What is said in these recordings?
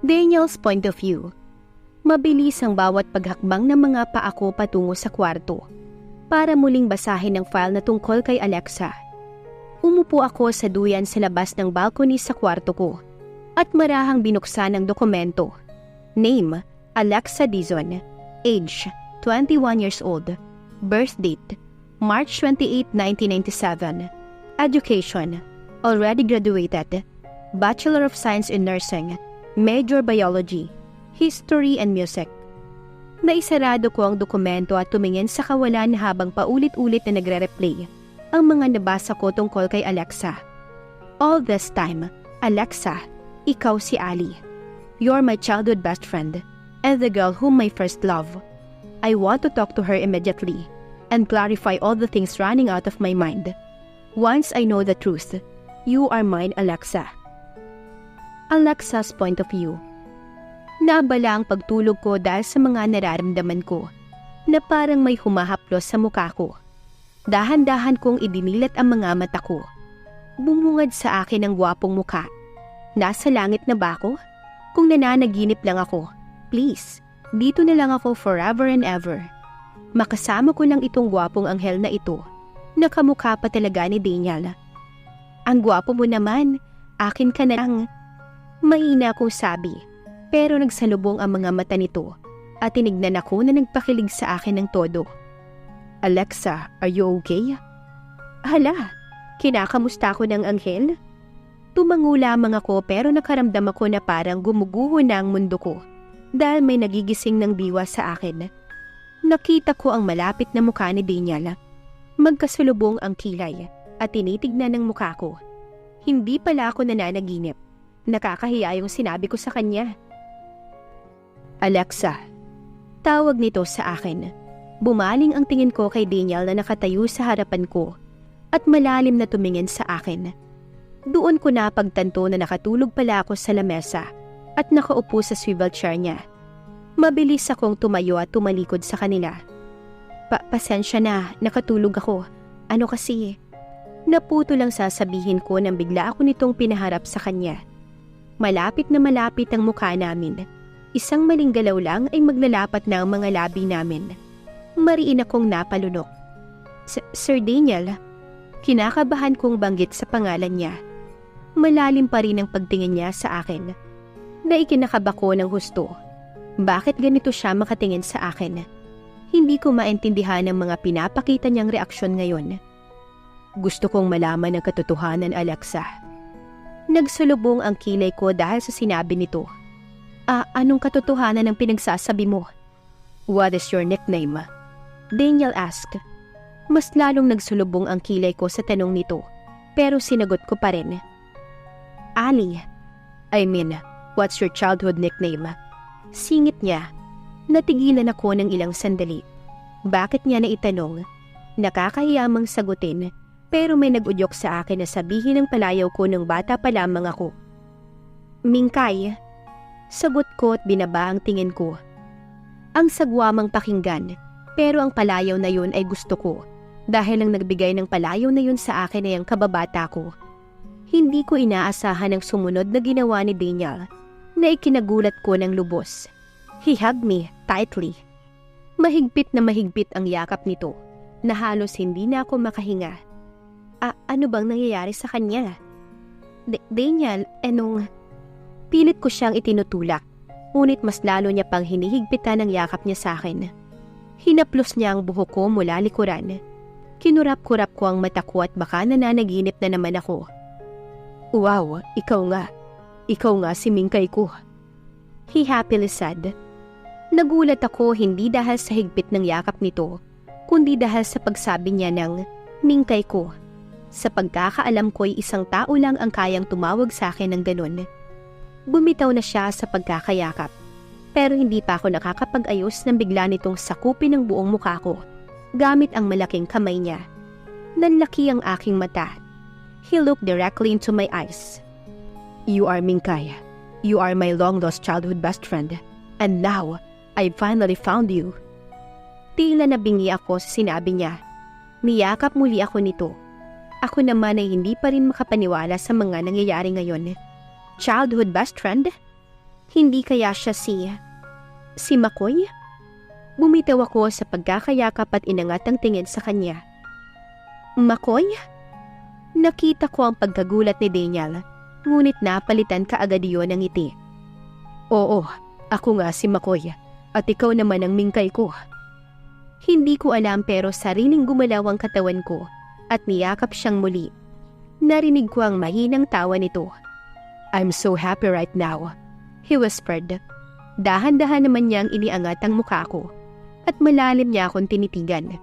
Daniel's point of view. Mabilis ang bawat paghakbang ng mga paa ko patungo sa kwarto para muling basahin ang file na tungkol kay Alexa. Umupo ako sa duyan sa labas ng balcony sa kwarto ko at marahang binuksan ang dokumento. Name, Alexa Dizon. Age, 21 years old. Birth date, March 28, 1997. Education, already graduated. Bachelor of Science in Nursing. Major Biology. History and Music. Naisarado ko ang dokumento at tumingin sa kawalan habang paulit-ulit na nagre-replay ang mga nabasa ko tungkol kay Alexa. All this time, Alexa, ikaw si Ali. You're my childhood best friend and the girl whom I first love. I want to talk to her immediately and clarify all the things running out of my mind. Once I know the truth, you are mine, Alexa. Alexa's point of view. Naabala ang pagtulog ko dahil sa mga nararamdaman ko na parang may humahaplos sa mukha ko. Dahan-dahan kong idinilat ang mga mata ko. Bumungad sa akin ang gwapong mukha. Nasa langit na ba ako? Kung nananaginip lang ako, please, dito na lang ako forever and ever. Makasama ko lang itong gwapong anghel na ito. Nakamukha pa talaga ni Daniel. Ang gwapo mo naman, akin ka na lang. Mahina akong sabi. Pero nagsalubong ang mga mata nito at tinignan ako na nagpakilig sa akin ng todo. Alexa, are you okay? Hala, kinakamusta ko ng anghel? Tumango lamang ako pero nakaramdam ako na parang gumuguho na ang mundo ko dahil may nagigising ng diwa sa akin. Nakita ko ang malapit na mukha ni Daniel. Magkasalubong ang kilay at tinitignan ng mukha ko. Hindi pala ako nananaginip. Nakakahiya yung sinabi ko sa kanya. Alexa. Tawag nito sa akin. Bumaling ang tingin ko kay Daniel na nakatayo sa harapan ko at malalim na tumingin sa akin. Doon ko napagtanto na nakatulog pala ako sa lamesa at nakaupo sa swivel chair niya. Mabilis akong tumayo at tumalikod sa kanila. Pasensya na, nakatulog ako. Ano kasi? Naputo lang sasabihin ko nang bigla ako nitong pinaharap sa kanya. Malapit na malapit ang mukha namin. Isang maling galaw lang ay maglalapat na ang mga labi namin. Mariin akong napalunok. Sir Daniel, kinakabahan kong banggit sa pangalan niya. Malalim pa rin ang pagtingin niya sa akin. Naikinakaba ko ng husto. Bakit ganito siya makatingin sa akin? Hindi ko maintindihan ang mga pinapakita niyang reaksyon ngayon. Gusto kong malaman ang katotohanan, Alexa. Nagsulubong ang kilay ko dahil sa sinabi nito. Anong katotohanan ang pinagsasabi mo? What is your nickname? Daniel asked. Mas lalong nagsulubong ang kilay ko sa tanong nito, pero sinagot ko pa rin. Ali. I mean, what's your childhood nickname? Singit niya. Natigilan ako ng ilang sandali. Bakit niya naitanong? Nakakahiyamang sagutin, pero may nag-udyok sa akin na sabihin ng palayaw ko nung bata pa lamang ako. Mingkay. Sagot ko at binaba ang tingin ko. Ang sagwamang pakinggan, pero ang palayaw na yun ay gusto ko dahil ang nagbigay ng palayaw na yun sa akin ay ang kababata ko. Hindi ko inaasahan ang sumunod na ginawa ni Daniel na ikinagulat ko ng lubos. He hugged me tightly. Mahigpit na mahigpit ang yakap nito na halos hindi na ako makahinga. Ano bang nangyayari sa kanya? Daniel, Pilit ko siyang itinutulak, ngunit mas lalo niya pang hinihigpitan ang yakap niya sa akin. Hinaplos niya ang buhok ko mula likuran. Kinurap-kurap ko ang mata ko at baka nananaginip na naman ako. Wow, ikaw nga. Ikaw nga si Mingkay ko. He happily said. Nagulat ako hindi dahil sa higpit ng yakap nito, kundi dahil sa pagsabi niya ng Mingkay ko. Sa pagkakaalam ko'y isang tao lang ang kayang tumawag sa akin ng ganun. Bumitaw na siya sa pagkakayakap, pero hindi pa ako nakakapag-ayos nang bigla nitong sakupin ang buong mukha ko, gamit ang malaking kamay niya. Nanlaki ang aking mata. He looked directly into my eyes. You are Mingkay. You are my long-lost childhood best friend. And now, I finally found you. Tila nabingi ako sa sinabi niya. Niyakap muli ako nito. Ako naman ay hindi pa rin makapaniwala sa mga nangyayari ngayon. Childhood best friend? Hindi kaya siya si McCoy? Bumitaw ako sa pagkakayakap at inangat ang tingin sa kanya. McCoy? Nakita ko ang pagkagulat ni Daniel, ngunit napalitan kaagad iyon ng ngiti. Oo, ako nga si McCoy, at ikaw naman ang mingkay ko. Hindi ko alam pero sariling gumalaw ang katawan ko at niyakap siyang muli. Narinig ko ang mahinang tawa nito. I'm so happy right now, he whispered. Dahan-dahan naman niyang iniangat ang mukha ko at malalim niya akong tinitigan.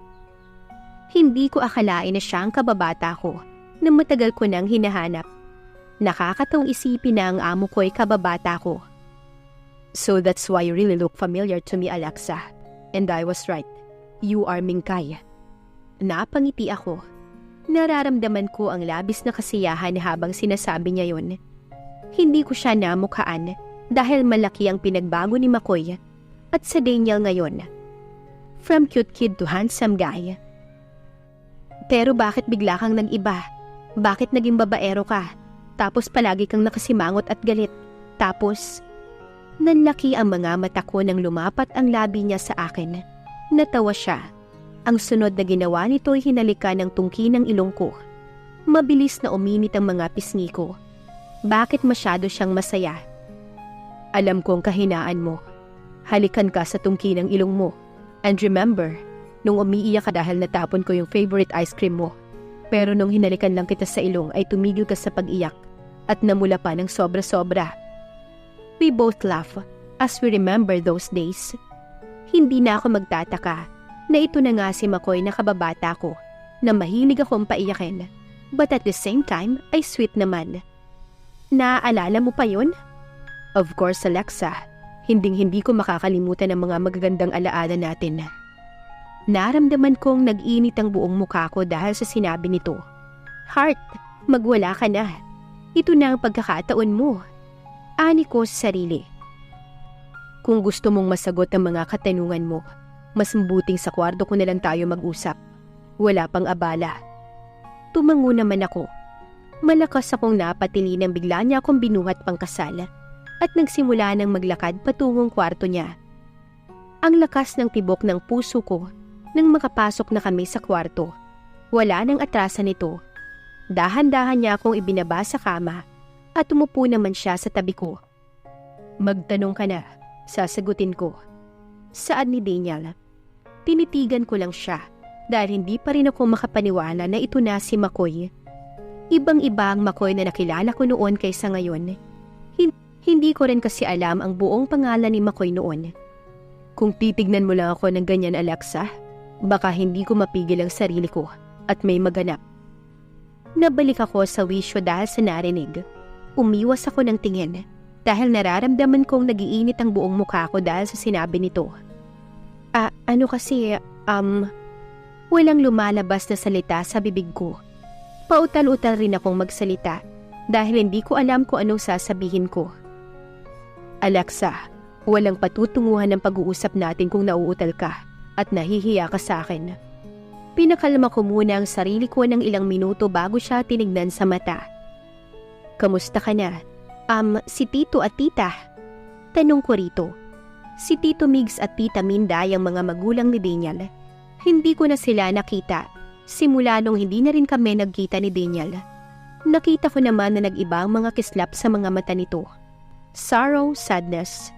Hindi ko akalain na siya ang kababata ko na matagal ko nang hinahanap. Nakakatawang isipin na ang amo ko'y kababata ko. So that's why you really look familiar to me, Alexa. And I was right. You are Mingkay. Napangiti ako. Nararamdaman ko ang labis na kasiyahan habang sinasabi niya yon. Hindi ko siya namukhaan dahil malaki ang pinagbago ni McCoy at sa Daniel ngayon. From cute kid to handsome guy. Pero bakit bigla kang nag-iba? Bakit naging babaero ka? Tapos palagi kang nakasimangot at galit. Tapos, nanlaki ang mga mata ko nang lumapat ang labi niya sa akin. Natawa siya. Ang sunod na ginawa nito ay hinalika ng tungki ng ilong ko. Mabilis na uminit ang mga pisngi ko. Bakit masyado siyang masaya? Alam kong kahinaan mo. Halikan ka sa tungki ng ilong mo. And remember, nung umiiyak ka dahil natapon ko yung favorite ice cream mo. Pero nung hinalikan lang kita sa ilong ay tumigil ka sa pag-iyak at namula pa ng sobra-sobra. We both laugh as we remember those days. Hindi na ako magtataka na ito na nga si McCoy na kababata ko na mahilig akong paiyakin but at the same time ay sweet naman. Naaalala mo pa yon? Of course, Alexa. Hinding-hindi ko makakalimutan ang mga magagandang alaala natin. Naramdaman kong nag-init ang buong mukha ko dahil sa sinabi nito. Heart, magwala ka na. Ito na ang pagkakataon mo. Ani ko sa sarili. Kung gusto mong masagot ang mga katanungan mo, mas mabuting sa kwarto ko na lang tayo mag-usap. Wala pang abala. Tumango naman ako. Malakas akong napatili nang bigla niya akong binuhat pang kasal at nagsimula ng maglakad patungong kwarto niya. Ang lakas ng tibok ng puso ko nang makapasok na kami sa kwarto. Wala nang atrasan nito. Dahan-dahan niya akong ibinaba sa kama at umupo naman siya sa tabi ko. Magtanong ka na, sasagutin ko. Saan ni Daniel? Tinitigan ko lang siya dahil hindi pa rin ako makapaniwala na ito na si McCoy. Ibang-iba ang McCoy na nakilala ko noon kaysa ngayon. Hindi ko rin kasi alam ang buong pangalan ni McCoy noon. Kung titignan mo lang ako ng ganyan, Alexa, baka hindi ko mapigil ang sarili ko at may maganap. Nabalik ako sa wisyo dahil sa narinig. Umiwas ako ng tingin dahil nararamdaman kong nagiinit ang buong mukha ko dahil sa sinabi nito. Walang lumalabas na salita sa bibig ko. Pautal-utal rin akong magsalita dahil hindi ko alam kung anong sasabihin ko. Alexa, walang patutunguhan ng pag-uusap natin kung nauutal ka at nahihiya ka sa akin. Pinakalma ko muna ang sarili ko ng ilang minuto bago siya tinignan sa mata. Kamusta ka na? Si Tito at Tita. Tanong ko rito. Si Tito Migs at Tita Minda ay ang mga magulang ni Daniel. Hindi ko na sila nakita. Simula nung hindi na rin kami nagkita ni Daniel. Nakita ko naman na nag-iba ang mga kislap sa mga mata nito. Sorrow, sadness.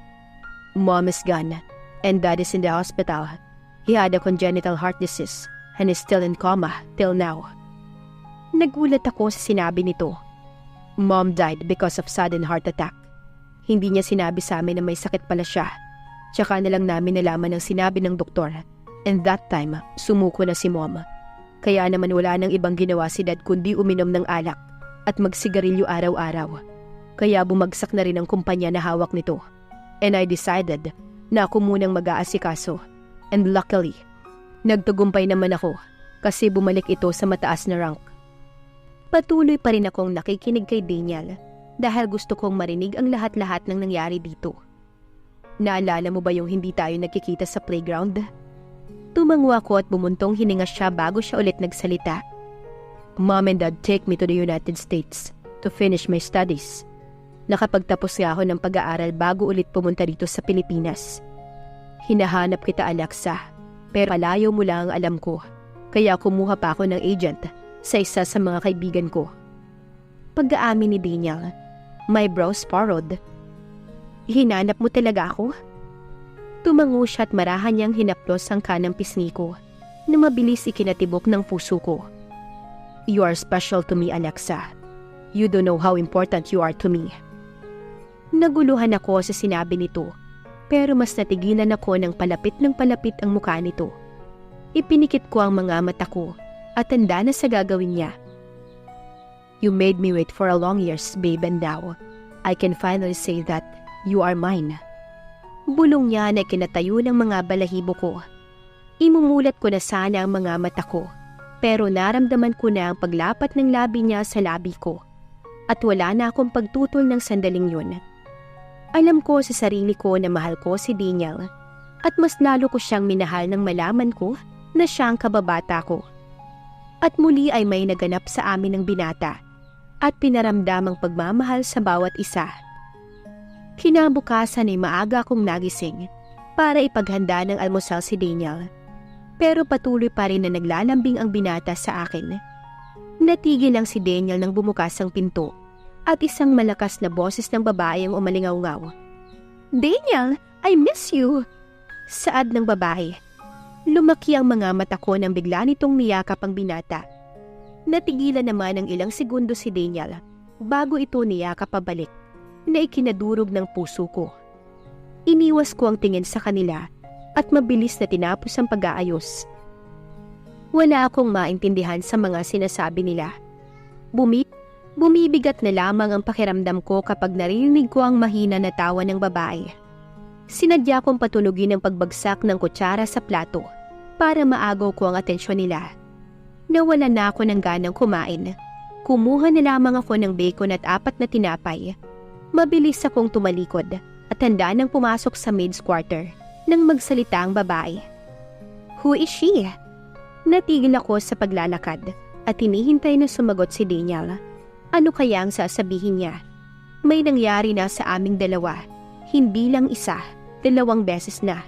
Mom is gone and Dad is in the hospital. He had a congenital heart disease and is still in coma till now. Nagulat ako sa sinabi nito. Mom died because of sudden heart attack. Hindi niya sinabi sa amin na may sakit pala siya. Tsaka na lang namin nalaman ang sinabi ng doktor. And that time, sumuko na si Mom. Kaya naman wala nang ibang ginawa si Dad kundi uminom ng alak at magsigarilyo araw-araw. Kaya bumagsak na rin ang kumpanya na hawak nito. And I decided na ako munang mag-aasikaso. And luckily, nagtagumpay naman ako kasi bumalik ito sa mataas na rank. Patuloy pa rin akong nakikinig kay Daniel dahil gusto kong marinig ang lahat-lahat ng nangyari dito. Naalala mo ba yung hindi tayo nagkikita sa playground? Tumango ako at bumuntong hininga siya bago siya ulit nagsalita. Mom and Dad take me to the United States to finish my studies. Nakapagtapos nga ako ng pag-aaral bago ulit pumunta dito sa Pilipinas. Hinahanap kita, Alexa, pero palayo mo lang ang alam ko. Kaya kumuha pa ako ng agent sa isa sa mga kaibigan ko. Pag-aamin ni Daniel, my brows furrowed. Hinanap mo talaga ako? Tumango siya at marahan niyang hinaplos ang kanang pisngi ko na mabilis ikinatibok ng puso ko. You are special to me, Alexa. You don't know how important you are to me. Naguluhan ako sa sinabi nito, pero mas natigilan ako ng palapit ang mukha nito. Ipinikit ko ang mga mata ko at tanda na sa gagawin niya. You made me wait for a long years, babe, and now I can finally say that you are mine. Bulong niya na kinatayo ng mga balahibo ko. Imumulat ko na sana ang mga mata ko, pero naramdaman ko na ang paglapat ng labi niya sa labi ko. At wala na akong pagtutol ng sandaling yun. Alam ko sa sarili ko na mahal ko si Daniel at mas lalo ko siyang minahal nang malaman ko na siya ang kababata ko. At muli ay may naganap sa amin ng binata at pinaramdam ang pagmamahal sa bawat isa. Kinabukasan ay maaga akong nagising para ipaghanda ng almusal si Daniel. Pero patuloy pa rin na naglalambing ang binata sa akin. Natigil lang si Daniel nang bumukas ang pinto at isang malakas na boses ng babae ang umalingaw-ngaw. Daniel, I miss you! Saad ng babae. Lumaki ang mga mata ko nang bigla nitong niyakap ang binata. Natigilan naman ng ilang segundo si Daniel bago ito niyakap pabalik na ikinadurog ng puso ko. Iniwas ko ang tingin sa kanila at mabilis na tinapos ang pag-aayos. Wala akong maintindihan sa mga sinasabi nila. Bumibigat na lamang ang pakiramdam ko kapag narinig ko ang mahina na tawa ng babae. Sinadya kong patunugin ang pagbagsak ng kutsara sa plato para maagaw ko ang atensyon nila. Nawalan na ako ng ganang kumain. Kumuha na lamang ako ng bacon at 4 na tinapay. Mabilis akong tumalikod at handa nang pumasok sa maid's quarter nang magsalita ang babae. Who is she? Natigil ako sa paglalakad at hinihintay na sumagot si Daniel. Ano kaya ang sasabihin niya? May nangyari na sa aming dalawa. Hindi lang isa, 2 beses na.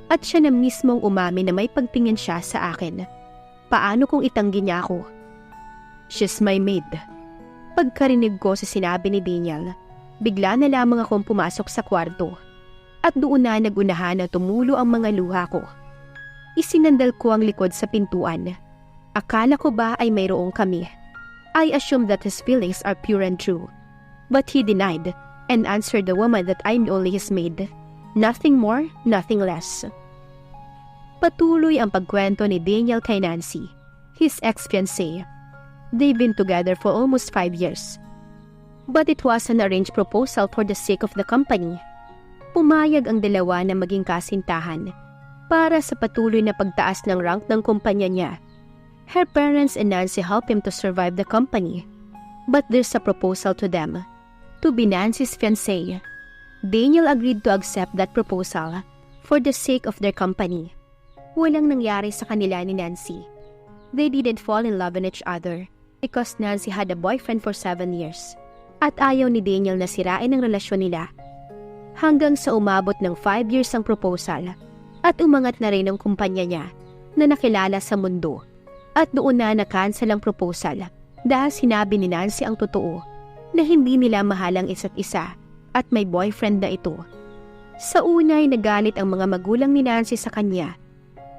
At siya na mismong umamin na may pagtingin siya sa akin. Paano kung itanggi niya ako? She's my maid. Pagkarinig ko sa sinabi ni Daniel, bigla na lamang akong pumasok sa kwarto. At doon na nagunahan na tumulo ang mga luha ko. Isinandal ko ang likod sa pintuan. Akala ko ba ay mayroong kami? I assumed that his feelings are pure and true. But he denied and answered the woman that I'm only his maid. Nothing more, nothing less. Patuloy ang pagkwento ni Daniel kay Nancy, his ex-fiancée. They've been together for almost 5 years. But it was an arranged proposal for the sake of the company. Pumayag ang dalawa na maging kasintahan para sa patuloy na pagtaas ng rank ng kumpanya niya. Her parents and Nancy helped him to survive the company. But there's a proposal to them, to be Nancy's fiancé. Daniel agreed to accept that proposal for the sake of their company. Walang nangyari sa kanila ni Nancy. They didn't fall in love with each other because Nancy had a boyfriend for 7 years. At ayaw ni Daniel na sirain ang relasyon nila. Hanggang sa umabot ng 5 years ang proposal at umangat na rin ang kumpanya niya na nakilala sa mundo. At doon na na-cancel ang proposal dahil sinabi ni Nancy ang totoo na hindi nila mahal ang isa't isa at may boyfriend na ito. Sa una ay nagalit ang mga magulang ni Nancy sa kanya,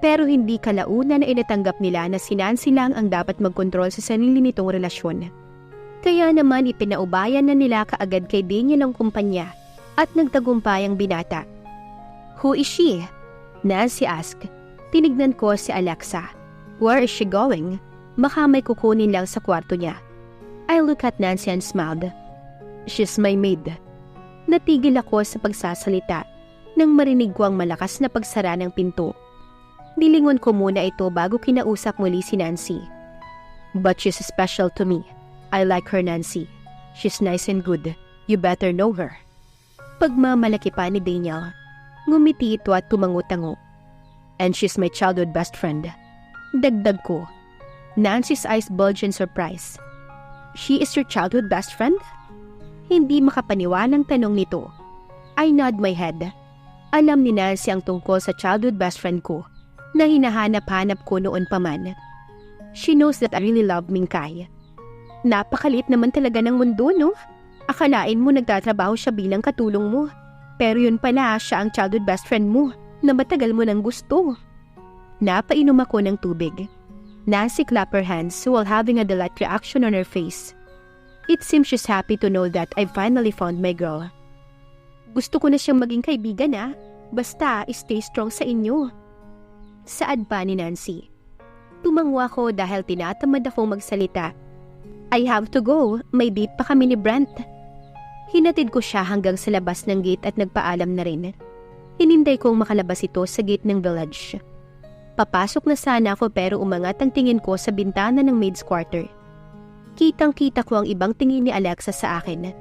pero hindi kalauna na inatanggap nila na si Nancy lang ang dapat magkontrol sa sarili nitong relasyon. Kaya naman ipinaubayan na nila kaagad kay Daniel ang kumpanya at nagtagumpay ang binata. Who is she? Nancy asked. Tinignan ko si Alexa. Where is she going? Baka may kukunin lang sa kwarto niya. I looked at Nancy and smiled. She's my maid. Natigil ako sa pagsasalita nang marinig ko ang malakas na pagsara ng pinto. Nilingon ko muna ito bago kinausap muli si Nancy. But she's special to me. I like her, Nancy. She's nice and good. You better know her. Pagmamalaki pa ni Daniel, ngumiti ito at tumango-tango. And she's my childhood best friend. Dagdag ko. Nancy's eyes bulged in surprise. She is your childhood best friend? Hindi makapaniwalang tanong nito. I nod my head. Alam ni Nancy ang tungkol sa childhood best friend ko na hinahanap-hanap ko noon pa man. She knows that I really love Mingkay. Napakalit naman talaga ng mundo, no? Akalain mo nagtatrabaho siya bilang katulong mo. Pero yun pala siya ang childhood best friend mo na matagal mo nang gusto. Napainom ako ng tubig. Nancy clapped her hands while having a delight reaction on her face. It seems she's happy to know that I finally found my girl. Gusto ko na siyang maging kaibigan basta stay strong sa inyo. Saad pa ni Nancy. Tumangwa ko dahil tinatamad akong magsalita. I have to go, may date pa kami ni Brent. Hinatid ko siya hanggang sa labas ng gate at nagpaalam na rin. Hinintay kong makalabas ito sa gate ng village. Papasok na sana ako pero umangat ang tingin ko sa bintana ng maid's quarter. Kitang-kita ko ang ibang tingin ni Alexa sa akin.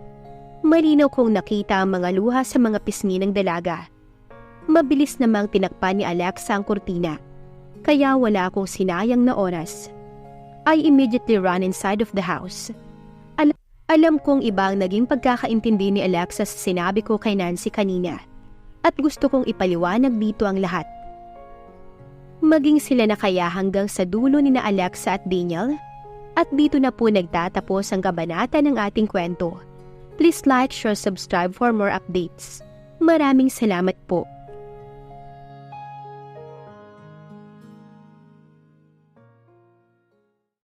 Malinaw kong nakita ang mga luha sa mga pisngi ng dalaga. Mabilis namang tinakpan ni Alexa ang kurtina, kaya wala akong sinayang na oras. I immediately ran inside of the house. Alam kong iba ang naging pagkakaintindi ni Alexa sa sinabi ko kay Nancy kanina, at gusto kong ipaliwanag dito ang lahat. Maging sila na kaya hanggang sa dulo ni na Alexa at Daniel, at dito na po nagtatapos ang kabanata ng ating kwento. Please like, share, subscribe for more updates. Maraming salamat po.